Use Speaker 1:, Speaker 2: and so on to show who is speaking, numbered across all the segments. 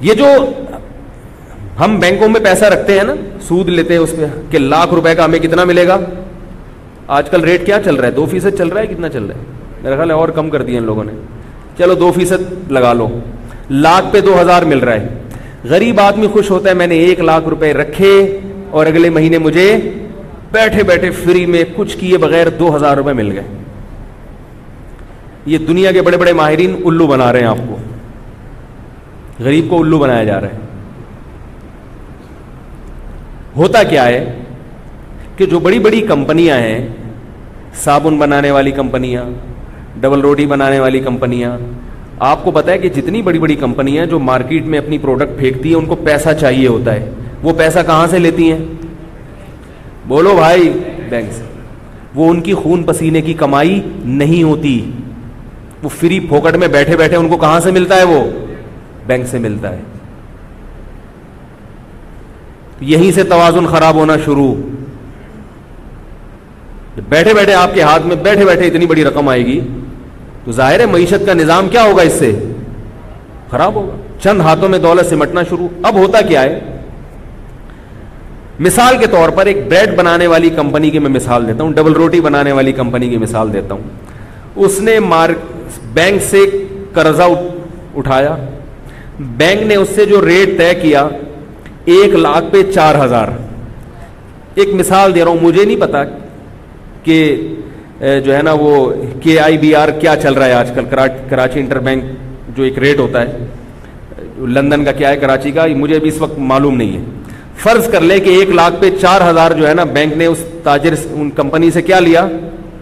Speaker 1: یہ جو ہم بینکوں میں پیسہ رکھتے ہیں نا, سود لیتے ہیں اس پہ کہ ₹1,00,000 کا ہمیں کتنا ملے گا, آج کل ریٹ کیا چل رہا ہے, 2% چل رہا ہے, کتنا چل رہا ہے میرا خیال ہے اور کم کر دیا ان لوگوں نے, چلو 2% لگا لو, لاکھ پہ 2,000 مل رہا ہے. غریب آدمی خوش ہوتا ہے میں نے ₹1,00,000 رکھے اور اگلے مہینے مجھے بیٹھے بیٹھے فری میں کچھ کیے بغیر ₹2,000 مل گئے. یہ دنیا کے بڑے بڑے ماہرین الو بنا رہے ہیں آپ کو, غریب کو الو بنایا جا رہا ہے. ہوتا کیا ہے کہ جو بڑی بڑی کمپنیاں ہیں, صابن بنانے والی کمپنیاں, ڈبل روٹی بنانے والی کمپنیاں, آپ کو پتا ہے کہ جتنی بڑی بڑی کمپنیاں جو مارکیٹ میں اپنی پروڈکٹ پھینکتی ہیں ان کو پیسہ چاہیے ہوتا ہے, وہ پیسہ کہاں سے لیتی ہیں؟ بولو بھائی, بینک سے. وہ ان کی خون پسینے کی کمائی نہیں ہوتی, وہ فری پھوکٹ میں بیٹھے بیٹھے ان کو کہاں سے ملتا ہے؟ وہ بینک سے ملتا ہے. یہیں سے توازن خراب ہونا شروع. بیٹھے بیٹھے آپ کے ہاتھ میں بیٹھے بیٹھے اتنی بڑی رقم آئے گی تو ظاہر ہے معیشت کا نظام کیا ہوگا, اس سے خراب ہوگا. چند ہاتھوں میں دولت سمٹنا شروع. اب ہوتا کیا ہے, مثال کے طور پر ایک بریڈ بنانے والی کمپنی کی میں مثال دیتا ہوں, ڈبل روٹی بنانے والی کمپنی کی مثال دیتا ہوں. اس نے بینک سے قرضہ اٹھایا, بینک نے اس سے جو ریٹ طے کیا 1,00,000 پہ 4,000. ایک مثال دے رہا ہوں, مجھے نہیں پتا کہ جو ہے نا وہ KIBR کیا چل رہا ہے آج کل, کراچی انٹر بینک جو ایک ریٹ ہوتا ہے, لندن کا کیا ہے, کراچی کا, مجھے ابھی اس وقت معلوم نہیں ہے. فرض کر لے کہ 1,00,000 پہ 4,000 جو ہے نا بینک نے اس تاجر ان کمپنی سے کیا لیا,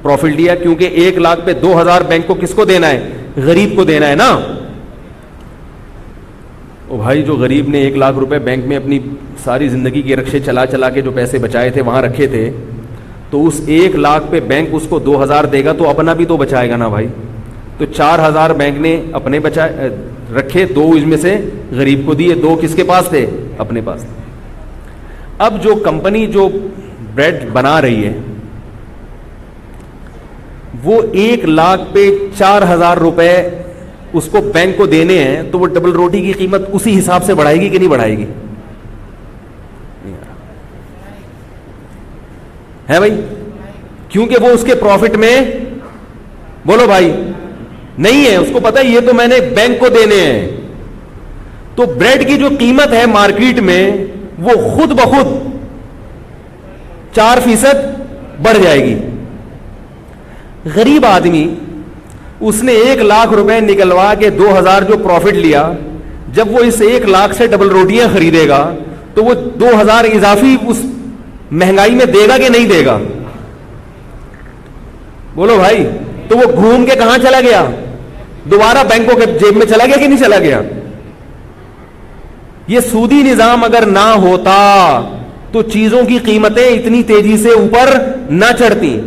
Speaker 1: پروفٹ لیا, کیونکہ 1,00,000 پہ 2,000 بینک کو کس کو دینا ہے؟ غریب کو دینا ہے نا. او بھائی, جو غریب نے 1,00,000 بینک میں اپنی ساری زندگی کے رکشے چلا چلا کے جو پیسے بچائے تھے وہاں رکھے تھے, تو اس 1,00,000 پہ بینک اس کو 2,000 دے گا تو اپنا بھی تو بچائے گا نا بھائی. تو 4,000 بینک نے اپنے بچائے رکھے, 2 اس میں سے غریب کو دیے, 2 کس کے پاس تھے؟ اپنے پاس تھے. اب جو کمپنی جو بریڈ بنا رہی ہے وہ 1,00,000 پہ 4,000 اس کو بینک کو دینے ہیں, تو وہ ڈبل روٹی کی قیمت اسی حساب سے بڑھائے گی کہ نہیں بڑھائے گی؟ ہے بھائی, کیونکہ وہ اس کے پروفٹ میں, بولو بھائی, نہیں ہے. اس کو پتا ہے یہ تو میں نے بینک کو دینے ہیں. تو بریڈ کی جو قیمت ہے مارکیٹ میں وہ خود بخود 4% بڑھ جائے گی. غریب آدمی اس نے 1,00,000 نکلوا کے 2,000 جو پروفٹ لیا, جب وہ اس 1,00,000 سے ڈبل روٹیاں خریدے گا تو وہ 2,000 اضافی اس مہنگائی میں دے گا کہ نہیں دے گا؟ بولو بھائی. تو وہ گھوم کے کہاں چلا گیا؟ دوبارہ بینکوں کے جیب میں چلا گیا کہ نہیں چلا گیا؟ یہ سودی نظام اگر نہ ہوتا تو چیزوں کی قیمتیں اتنی تیزی سے اوپر نہ چڑھتی.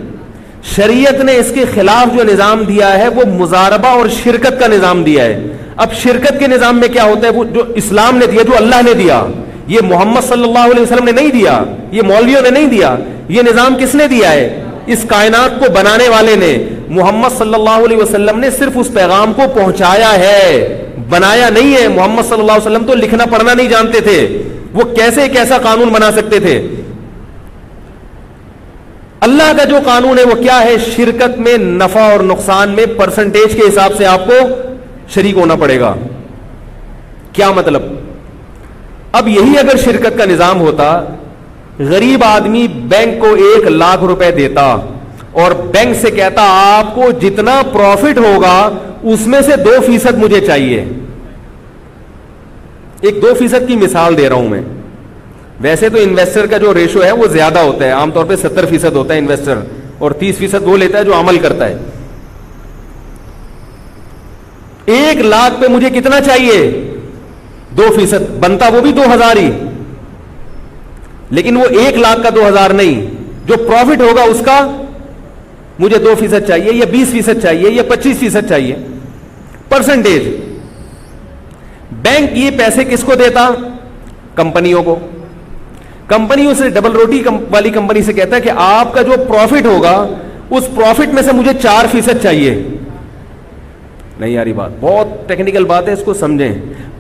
Speaker 1: شریعت نے اس کے خلاف جو نظام دیا ہے وہ مضاربہ اور شرکت کا نظام دیا ہے. اب شرکت کے نظام میں کیا ہوتا ہے؟ وہ جو اسلام نے دیا, جو اللہ نے دیا, یہ محمد صلی اللہ علیہ وسلم نے نہیں دیا, یہ مولویوں نے نہیں دیا. یہ نظام کس نے دیا ہے؟ اس کائنات کو بنانے والے نے. محمد صلی اللہ علیہ وسلم نے صرف اس پیغام کو پہنچایا ہے, بنایا نہیں ہے. محمد صلی اللہ علیہ وسلم تو لکھنا پڑھنا نہیں جانتے تھے, وہ کیسے ایک ایسا قانون بنا سکتے تھے؟ اللہ کا جو قانون ہے وہ کیا ہے؟ شرکت میں نفع اور نقصان میں پرسنٹیج کے حساب سے آپ کو شریک ہونا پڑے گا. کیا مطلب؟ اب یہی اگر شرکت کا نظام ہوتا, غریب آدمی بینک کو 1,00,000 دیتا اور بینک سے کہتا آپ کو جتنا پروفٹ ہوگا اس میں سے 2% مجھے چاہیے. ایک 2% کی مثال دے رہا ہوں میں. ویسے تو انویسٹر کا جو ریشو ہے وہ زیادہ ہوتا ہے, عام طور پہ 70% ہوتا ہے انویسٹر, اور 30% وہ لیتا ہے جو عمل کرتا ہے. 1,00,000 پہ مجھے کتنا چاہیے؟ 2%. بنتا وہ بھی 2,000 ہی, لیکن وہ 1,00,000 کا 2,000 نہیں, جو پروفٹ ہوگا اس کا مجھے 2% چاہیے, یا 20% چاہیے, یا 25% چاہیے. پرسنٹیج. بینک یہ پیسے کس کو دیتا؟ کمپنیوں کو. کمپنیوں سے, ڈبل روٹی والی کمپنی سے کہتا ہے کہ آپ کا جو پروفٹ ہوگا اس پروفٹ میں سے مجھے 4% چاہیے. نہیں یاری بات, بہت ٹیکنیکل بات ہے, اس کو سمجھیں.